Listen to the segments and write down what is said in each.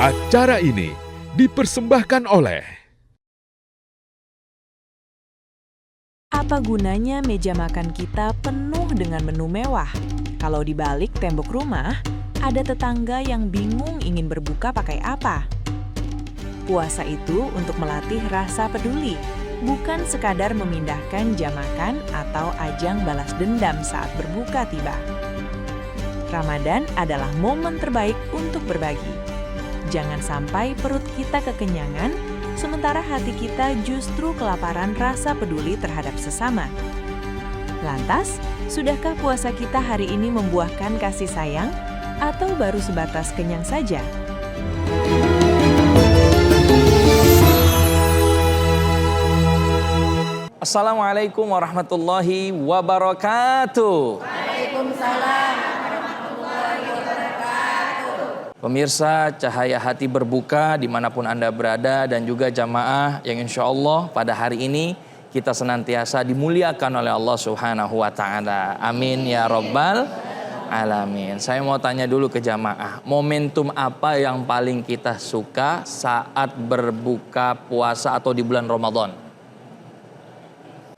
Acara ini dipersembahkan oleh Apa gunanya meja makan kita penuh dengan menu mewah? Kalau di balik tembok rumah, ada tetangga yang bingung ingin berbuka pakai apa. Puasa itu untuk melatih rasa peduli, bukan sekadar memindahkan jam makan atau ajang balas dendam saat berbuka tiba. Ramadan adalah momen terbaik untuk berbagi. Jangan sampai perut kita kekenyangan, sementara hati kita justru kelaparan rasa peduli terhadap sesama. Lantas, sudahkah puasa kita hari ini membuahkan kasih sayang atau baru sebatas kenyang saja? Assalamualaikum warahmatullahi wabarakatuh. Waalaikumsalam warahmatullahi wabarakatuh. Pemirsa Cahaya Hati Berbuka dimanapun Anda berada, dan juga jamaah yang insya Allah pada hari ini kita senantiasa dimuliakan oleh Allah Subhanahu wa Ta'ala. Amin ya Rabbal Alamin. Saya mau tanya dulu ke jamaah, momentum apa yang paling kita suka saat berbuka puasa atau di bulan Ramadan?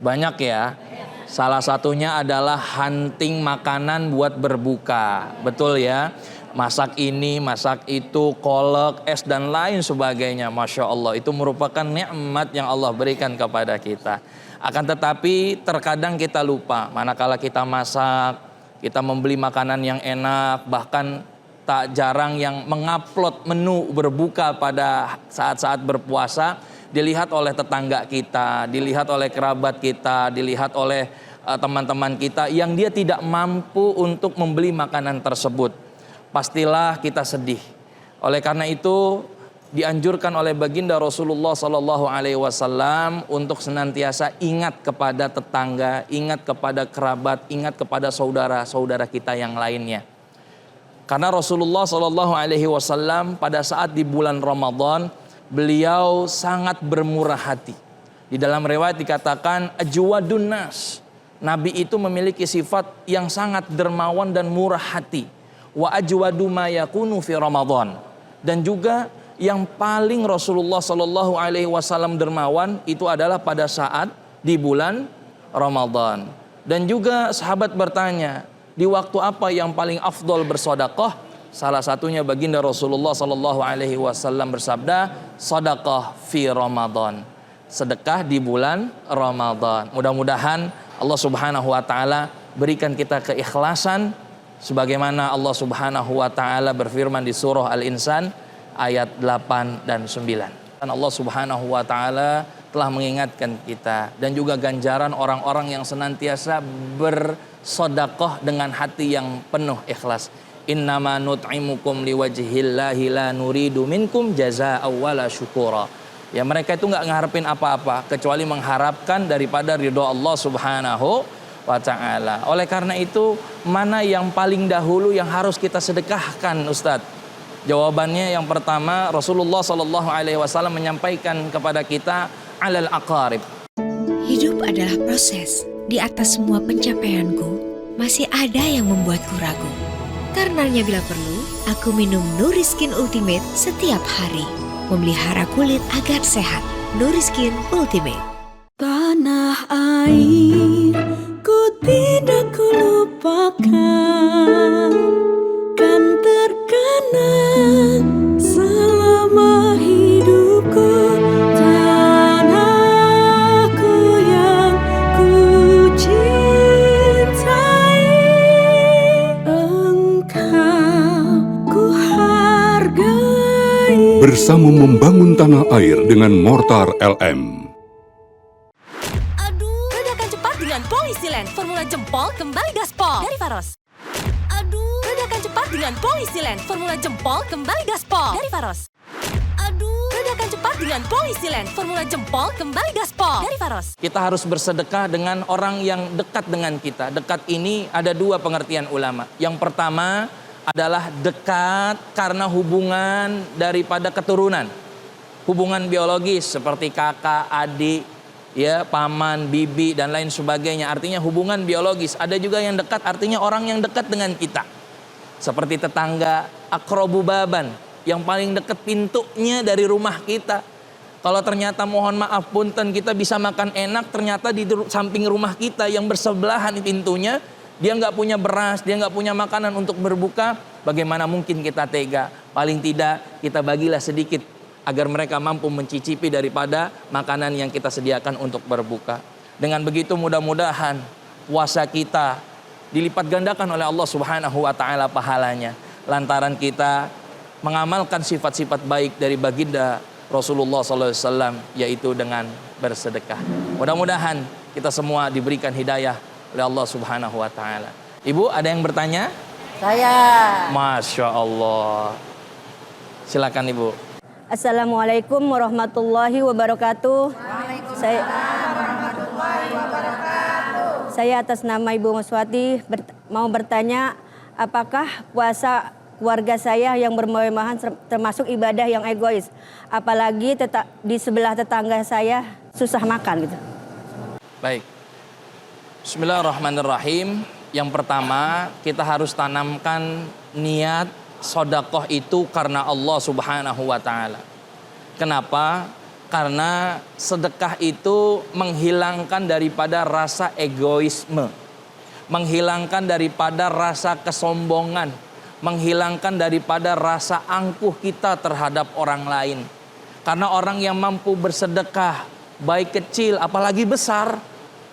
Banyak ya. Salah satunya adalah hunting makanan buat berbuka. Betul ya. Masak ini, masak itu, kolak, es dan lain sebagainya. Masya Allah, itu merupakan nikmat yang Allah berikan kepada kita. Akan tetapi terkadang kita lupa, manakala kita masak, kita membeli makanan yang enak, bahkan tak jarang yang mengupload menu berbuka pada saat-saat berpuasa, dilihat oleh tetangga kita, dilihat oleh kerabat kita, dilihat oleh teman-teman kita yang dia tidak mampu untuk membeli makanan tersebut. Pastilah kita sedih. Oleh karena itu dianjurkan oleh baginda Rasulullah SAW untuk senantiasa ingat kepada tetangga, ingat kepada kerabat, ingat kepada saudara-saudara kita yang lainnya. Karena Rasulullah SAW pada saat di bulan Ramadan, beliau sangat bermurah hati. Di dalam riwayat dikatakan ajwadun nas. Nabi itu memiliki sifat yang sangat dermawan dan murah hati. Wa ajwadu ma yakunu fi Ramadan. Dan juga yang paling Rasulullah SAW dermawan itu adalah pada saat di bulan Ramadan. Dan juga sahabat bertanya, di waktu apa yang paling afdol bersedekah? Salah satunya baginda Rasulullah SAW bersabda, sedekah fi Ramadan. Sedekah di bulan Ramadan. Mudah-mudahan Allah Subhanahu wa Ta'ala berikan kita keikhlasan, sebagaimana Allah Subhanahu wa Ta'ala berfirman di surah Al-Insan ayat 8 dan 9. Dan Allah Subhanahu wa Ta'ala telah mengingatkan kita, dan juga ganjaran orang-orang yang senantiasa bersedekah dengan hati yang penuh ikhlas. Innama nut'imukum liwajhillahi la nuridu minkum jazaa'a wala syukura. Ya, mereka itu nggak ngarepin apa-apa kecuali mengharapkan daripada ridho Allah Subhanahu wa Ta'ala. Oleh karena itu, mana yang paling dahulu yang harus kita sedekahkan, Ustadz? Jawabannya yang pertama, Rasulullah SAW menyampaikan kepada kita alal aqarib. Hidup adalah proses. Di atas semua pencapaianku, masih ada yang membuatku ragu. Karenanya bila perlu, aku minum Nuriskin Ultimate setiap hari. Memelihara kulit agar sehat. Nuriskin Ultimate. Tanah air ku tidak kulupakan, kan terkenang selama hidupku. Tanahku yang ku cintai, engkau ku hargai. bersama membangun tanah air dengan Mortar LM. Ledakan cepat dengan Polisilen, formula jempol kembali gaspol dari Faros. Ledakan cepat dengan Polisilen, formula jempol kembali gaspol dari Faros. Ledakan cepat dengan Polisilen, formula jempol kembali gaspol dari Faros. Kita harus bersedekah dengan orang yang dekat dengan kita. Dekat ini ada dua pengertian ulama. Yang pertama adalah dekat karena hubungan daripada keturunan. Hubungan biologis seperti kakak, adik, ya, paman, bibi dan lain sebagainya. Artinya hubungan biologis. Ada juga yang dekat, artinya orang yang dekat dengan kita. Seperti tetangga, aqrabu baban, yang paling dekat pintunya dari rumah kita. Kalau ternyata mohon maaf punten kita bisa makan enak, ternyata di samping rumah kita yang bersebelahan pintunya, dia nggak punya beras, dia nggak punya makanan untuk berbuka, bagaimana mungkin kita tega? Paling tidak kita bagilah sedikit agar mereka mampu mencicipi daripada makanan yang kita sediakan untuk berbuka. Dengan begitu mudah-mudahan puasa kita dilipat gandakan oleh Allah Subhanahu wa taala pahalanya, lantaran kita mengamalkan sifat-sifat baik dari baginda Rasulullah SAW, yaitu dengan bersedekah. Mudah-mudahan kita semua diberikan hidayah oleh Allah Subhanahu wa taala. Ibu, ada yang bertanya? Saya. Masya Allah. Silakan Ibu. Assalamualaikum warahmatullahi wabarakatuh. Saya atas nama Ibu Muswati mau bertanya, apakah puasa keluarga saya yang bermewah-mewahan termasuk ibadah yang egois? Apalagi di sebelah tetangga saya susah makan gitu. Baik. Bismillahirrahmanirrahim. Yang pertama, kita harus tanamkan niat sedekah itu karena Allah Subhanahu wa taala. Kenapa? Karena sedekah itu menghilangkan daripada rasa egoisme, menghilangkan daripada rasa kesombongan, menghilangkan daripada rasa angkuh kita terhadap orang lain. Karena orang yang mampu bersedekah, baik kecil apalagi besar,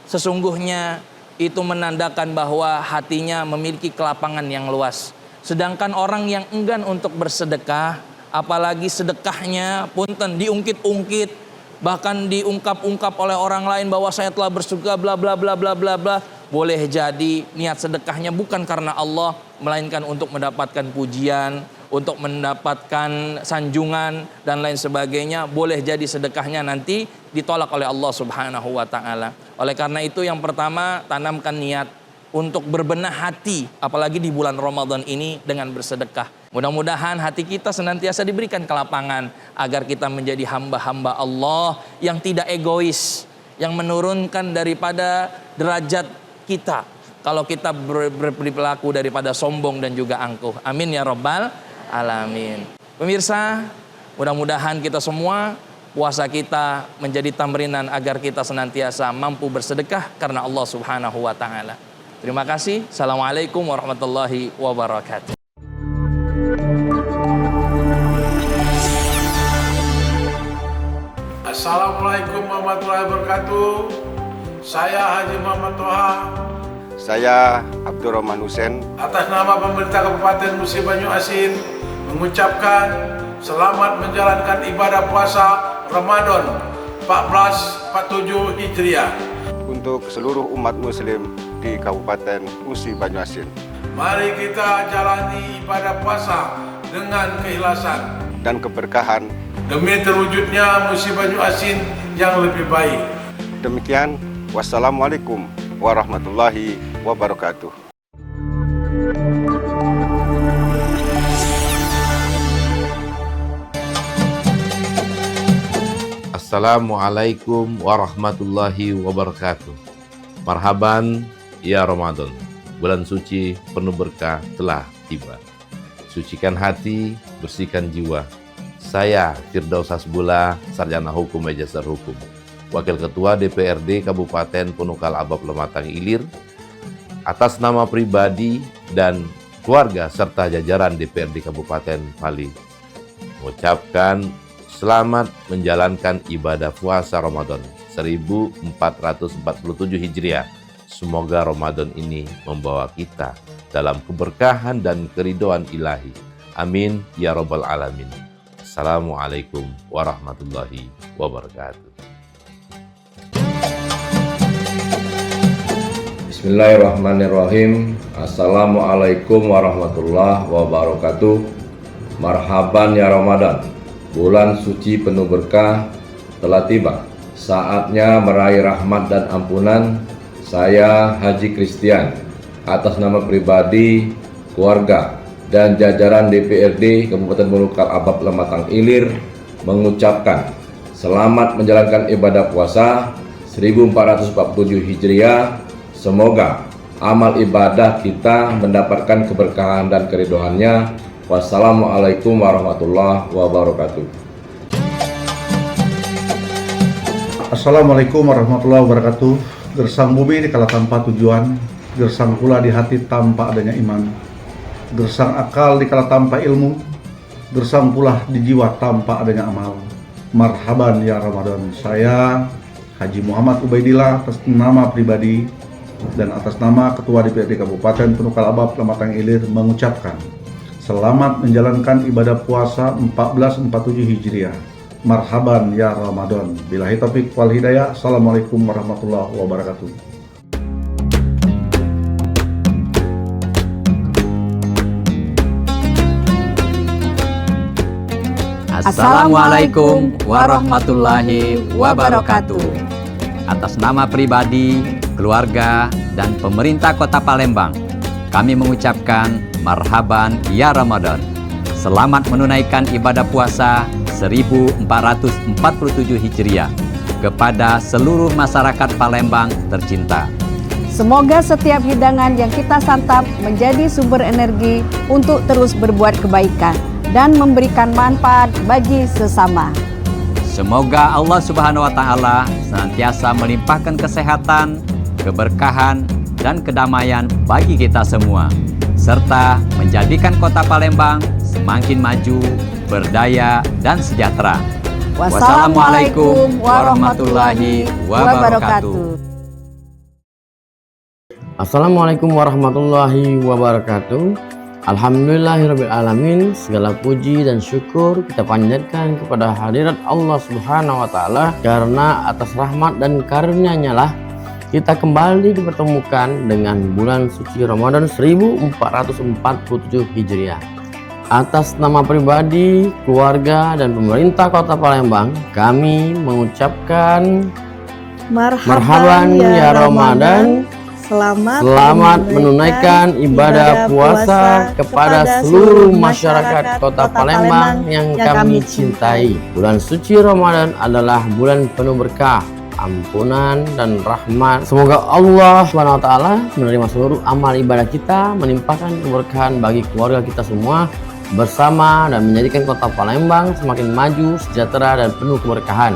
sesungguhnya itu menandakan bahwa hatinya memiliki kelapangan yang luas. Sedangkan orang yang enggan untuk bersedekah, apalagi sedekahnya punten diungkit-ungkit, bahkan diungkap-ungkap oleh orang lain bahwa saya telah bersedekah bla bla bla bla bla bla, boleh jadi niat sedekahnya bukan karena Allah, melainkan untuk mendapatkan pujian, untuk mendapatkan sanjungan dan lain sebagainya. Boleh jadi sedekahnya nanti ditolak oleh Allah Subhanahu wa taala. Oleh karena itu yang pertama, tanamkan niat untuk berbenah hati, apalagi di bulan Ramadan ini dengan bersedekah. Mudah-mudahan hati kita senantiasa diberikan kelapangan agar kita menjadi hamba-hamba Allah yang tidak egois, yang menurunkan daripada derajat kita kalau kita berperilaku daripada sombong dan juga angkuh. Amin ya rabbal alamin. Pemirsa, mudah-mudahan kita semua puasa kita menjadi tamrinan agar kita senantiasa mampu bersedekah karena Allah Subhanahu wa taala. Terima kasih. Assalamualaikum warahmatullahi wabarakatuh. Assalamualaikum warahmatullahi wabarakatuh. Saya Haji Muhammad Toha. Saya Abdurrahman Hussein. Atas nama pemerintah Kabupaten Musi Banyu Asin mengucapkan selamat menjalankan ibadah puasa Ramadan 1447 Hijriah Untuk seluruh umat muslim di Kabupaten Musi Banyu Asin. Mari kita jalani ibadah puasa dengan keikhlasan Dan keberkahan demi terwujudnya Musi Banyu Asin yang lebih baik. Demikian, wassalamualaikum warahmatullahi wabarakatuh. Assalamualaikum warahmatullahi wabarakatuh. Marhaban ya Ramadan. Bulan suci penuh berkah telah tiba. Sucikan hati, bersihkan jiwa. Saya Firdaus Hasbullah, Sarjana Hukum Magister Hukum, Wakil Ketua DPRD Kabupaten Punukal Abab Lematang Ilir, atas nama pribadi dan keluarga serta jajaran DPRD Kabupaten Pali, mengucapkan selamat menjalankan ibadah puasa Ramadan 1447 Hijriah. Semoga Ramadan ini membawa kita dalam keberkahan dan keridhaan ilahi. Amin ya rabbal alamin. Assalamualaikum warahmatullahi wabarakatuh. Bismillahirrahmanirrahim. Assalamualaikum warahmatullahi wabarakatuh. Marhaban ya Ramadan. Bulan suci penuh berkah telah tiba. Saatnya meraih rahmat dan ampunan. Saya Haji Kristian, atas nama pribadi, keluarga, dan jajaran DPRD Kabupaten Punukal Abab Lematang Ilir mengucapkan selamat menjalankan ibadah puasa 1447 Hijriah. Semoga amal ibadah kita mendapatkan keberkahan dan keridhoannya Wassalamualaikum warahmatullahi wabarakatuh. Assalamualaikum warahmatullahi wabarakatuh. Gersang bumi di kala tanpa tujuan, gersang pula di hati tanpa adanya iman, gersang akal di kala tanpa ilmu, gersang pula di jiwa tanpa adanya amal. Marhaban ya Ramadan. Saya Haji Muhammad Ubaidillah atas nama pribadi dan atas nama Ketua DPRD Kabupaten Penuh Kalabab Lamatang Ilir mengucapkan selamat menjalankan ibadah puasa 1447 Hijriah. Marhaban ya Ramadan. Billahi taufiq wal hidayah. Assalamualaikum warahmatullahi wabarakatuh. Assalamualaikum warahmatullahi wabarakatuh. Atas nama pribadi, keluarga, dan pemerintah Kota Palembang, kami mengucapkan marhaban ya Ramadan. Selamat menunaikan ibadah puasa 1447 Hijriah kepada seluruh masyarakat Palembang tercinta. Semoga setiap hidangan yang kita santap menjadi sumber energi untuk terus berbuat kebaikan dan memberikan manfaat bagi sesama. Semoga Allah Subhanahu wa Ta'ala senantiasa melimpahkan kesehatan, keberkahan, dan kedamaian bagi kita semua, serta menjadikan Kota Palembang semakin maju, berdaya, dan sejahtera. Wassalamualaikum warahmatullahi wabarakatuh. Assalamualaikum warahmatullahi wabarakatuh. Alhamdulillahirrabbilalamin. Segala puji dan syukur kita panjatkan kepada hadirat Allah Subhanahu wa Ta'ala, karena atas rahmat dan karunia-Nya lah kita kembali dipertemukan dengan bulan suci Ramadan 1447 Hijriah. Atas nama pribadi, keluarga, dan pemerintah Kota Palembang, kami mengucapkan marhaban ya Ramadan. Selamat menunaikan ibadah puasa kepada seluruh masyarakat Kota Palembang yang kami cintai. Bulan suci Ramadan adalah bulan penuh berkah, ampunan, dan rahmat. Semoga Allah SWT menerima seluruh amal ibadah kita, menimpakan keberkahan bagi keluarga kita semua bersama, dan menjadikan Kota Palembang semakin maju, sejahtera, dan penuh keberkahan.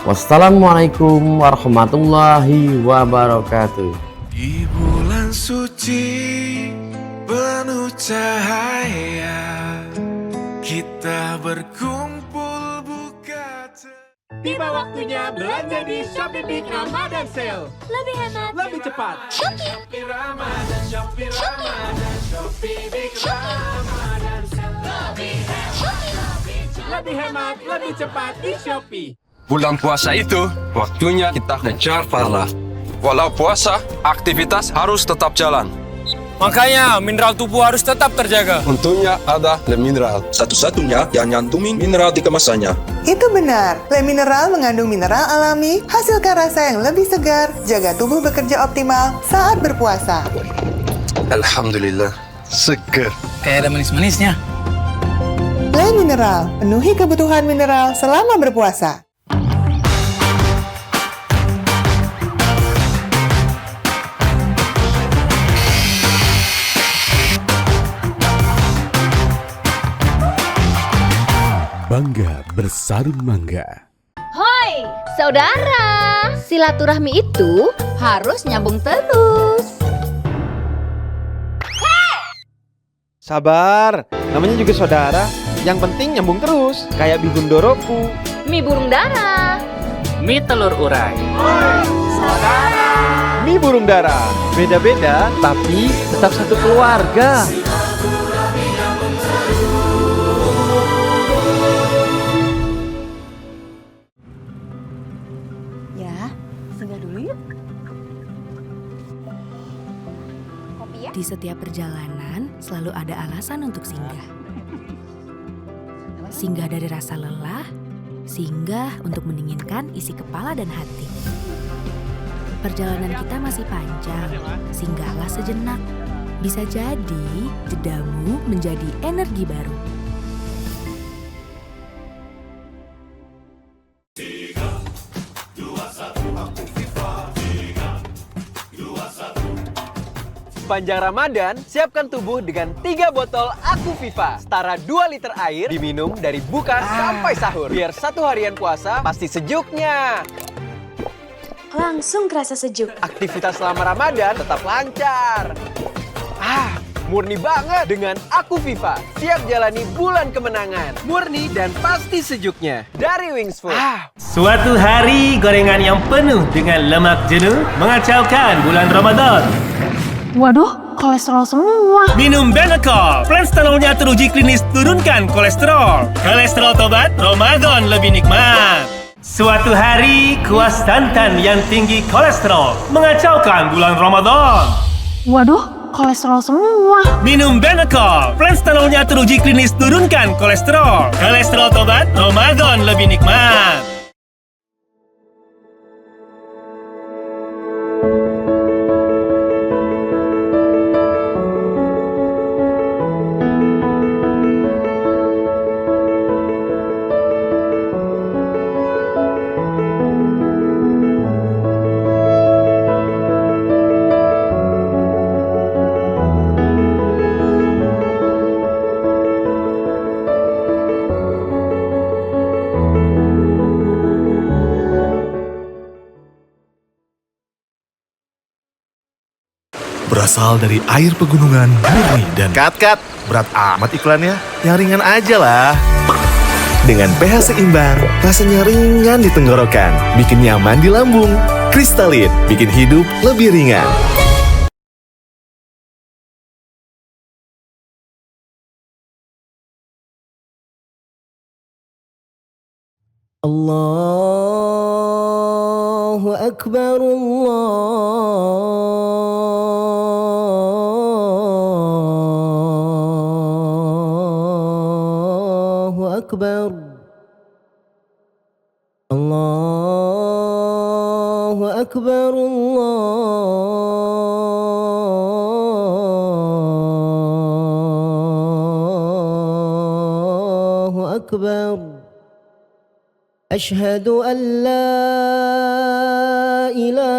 Wassalamualaikum warahmatullahi wabarakatuh. Di bulan suci penuh cahaya, kita berkumpul buka. Tiba waktunya belanja di Shopee Big Ramadan Sale. Lebih hemat, lebih cepat. Shopee Ramadan, Shopee Ramadan, Shopee Big Ramadan Sale. Lebih hemat, lebih cepat di Shopee. Bulan puasa itu waktunya kita kejar pahala. Walau puasa, aktivitas harus tetap jalan. Makanya mineral tubuh harus tetap terjaga. Untungnya ada Le Mineral, satu-satunya yang nyantumin mineral di kemasannya. Itu benar, Le Mineral mengandung mineral alami, hasilkan rasa yang lebih segar, jaga tubuh bekerja optimal saat berpuasa. Alhamdulillah, seger. Kayak ada manis-manisnya. Le Mineral, penuhi kebutuhan mineral selama berpuasa. Bangga bersarung mangga. Hoi, saudara! Silaturahmi itu harus nyambung terus. Sabar, namanya juga saudara. Yang penting nyambung terus, kayak bihun doroku. Mie burung dara. Mie telur urai. Saudara. Mie burung dara, beda-beda tapi tetap satu keluarga. Di setiap perjalanan selalu ada alasan untuk singgah. Singgah dari rasa lelah, singgah untuk mendinginkan isi kepala dan hati. Perjalanan kita masih panjang, singgahlah sejenak. Bisa jadi jedamu menjadi energi baru. Sepanjang Ramadan, siapkan tubuh dengan 3 botol Aquaviva. Setara 2 liter air diminum dari buka sampai sahur. Biar 1 harian puasa pasti sejuknya. Langsung kerasa sejuk. Aktivitas selama Ramadan tetap lancar. Murni banget dengan Aquaviva. Siap jalani bulan kemenangan. Murni dan pasti sejuknya. Dari Wings Food. Suatu hari gorengan yang penuh dengan lemak jenuh mengacaukan bulan Ramadan. Waduh, kolesterol semua. Minum Benecol. Plan stanolnya teruji klinis turunkan kolesterol. Kolesterol tobat, Ramadan lebih nikmat. Suatu hari kuas santan yang tinggi kolesterol mengacaukan bulan Ramadan. Waduh, kolesterol semua. Minum Benecol. Plan stanolnya teruji klinis turunkan kolesterol. Kolesterol tobat, Ramadan lebih nikmat. Berasal dari air pegunungan, murni dan kat, berat amat iklannya. Yang ringan aja lah. Dengan pH seimbang, rasanya ringan di tenggorokan, bikin nyaman di lambung. Kristalin, bikin hidup lebih ringan. Allahu Akbar, Allahu Akbar, Allahu Akbar, Allahu Akbar. أشهد أن لا إله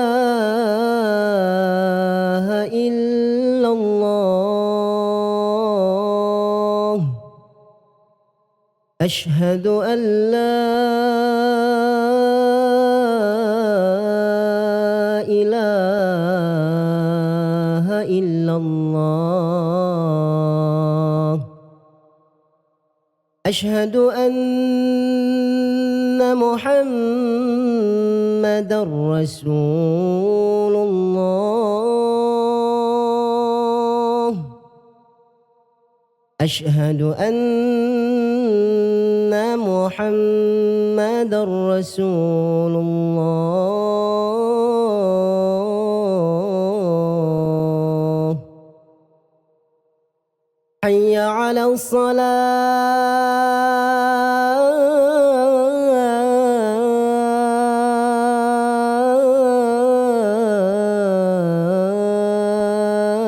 إلا الله أشهد أن لا إله إلا الله أشهد أن محمد رسول الله أشهد أن محمد رسول الله حي على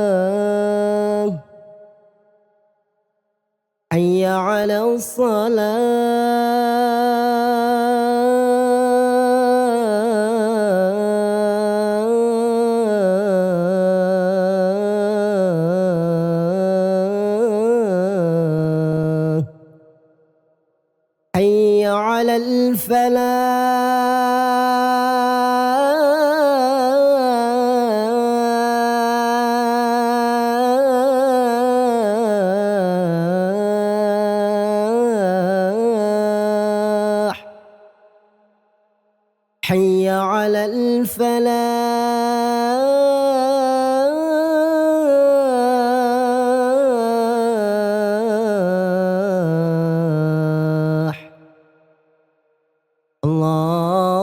الصلاة حي على الصلاة حي على الفلاح حي على الفلاح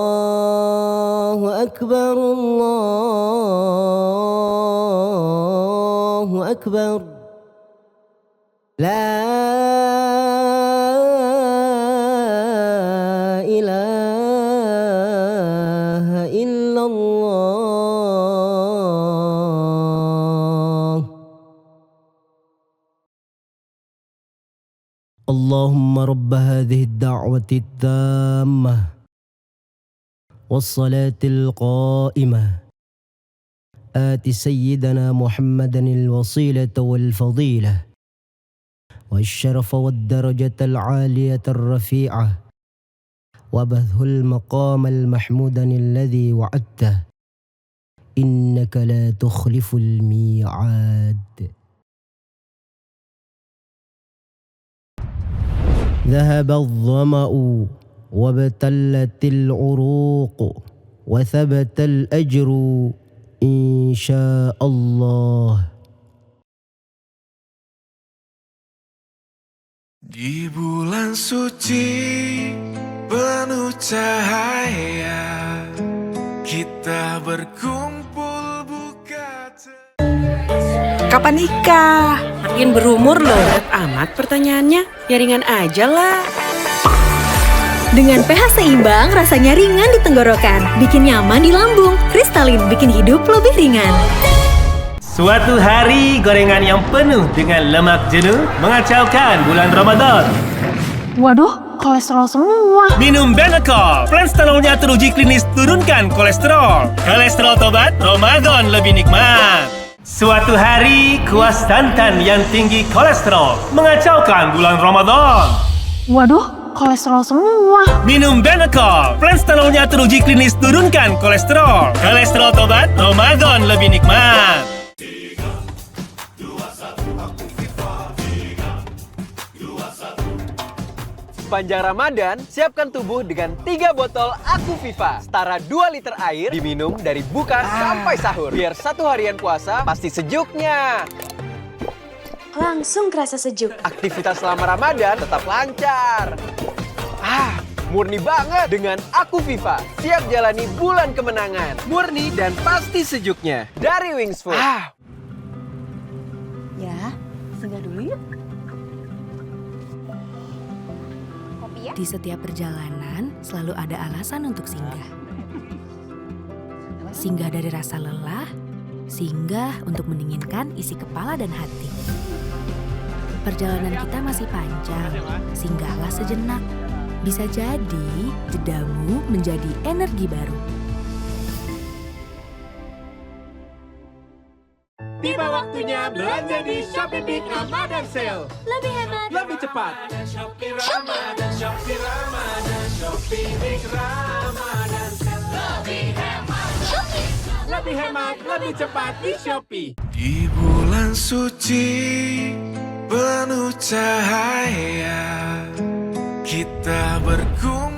الله أكبر الله أكبر لا إله إلا الله اللهم رب هذه الدعوة التامة والصلاة القائمة آت سيدنا محمدا الوسيلة والفضيلة والشرف والدرجة العالية الرفيعة وابعثه المقام المحمود الذي وعدته إنك لا تخلف الميعاد. ذهب الظمأ وابتلت العروق وثبت الأجر إن شاء الله. Di bulan suci penuh cahaya, kita berkumpul buka. Kapan nikah? Makin berumur loh. Berat amat pertanyaannya. Ya ringan aja lah. Dengan pH seimbang, rasanya ringan di tenggorokan, bikin nyaman di lambung. Kristalin bikin hidup lebih ringan. Suatu hari, gorengan yang penuh dengan lemak jenuh mengacaukan bulan Ramadan. Waduh, kolesterol semua. Minum Benecol, Planstalolnya teruji klinis turunkan kolesterol. Kolesterol tobat, Ramadan lebih nikmat. Suatu hari, kuas santan yang tinggi kolesterol mengacaukan bulan Ramadan. Waduh, kolesterol semua. Minum Benecol, Planstalolnya teruji klinis turunkan kolesterol. Kolesterol tobat, Ramadan lebih nikmat. Sepanjang Ramadan, siapkan tubuh dengan 3 botol Aku Viva. Setara 2 liter air, diminum dari buka sampai sahur. Biar satu harian puasa pasti sejuknya. Langsung kerasa sejuk. Aktivitas selama Ramadan tetap lancar. Murni banget dengan Aku Viva. Siap jalani bulan kemenangan. Murni dan pasti sejuknya. Dari Wings Food. Ya, singgah dulu yuk. Di setiap perjalanan selalu ada alasan untuk singgah. Singgah dari rasa lelah, singgah untuk mendinginkan isi kepala dan hati. Perjalanan kita masih panjang, singgahlah sejenak. Bisa jadi jedamu menjadi energi baru. Tiba waktunya belanja di Shopee Big Ramadan Sale. Lebih hemat, Lebih cepat. Shopee Ramadan, Shopee Ramadan, Shopee Big Ramadan Sale. Lebih hemat, lebih hemat, lebih cepat di Shopee. Di bulan suci penuh cahaya, kita berkumpul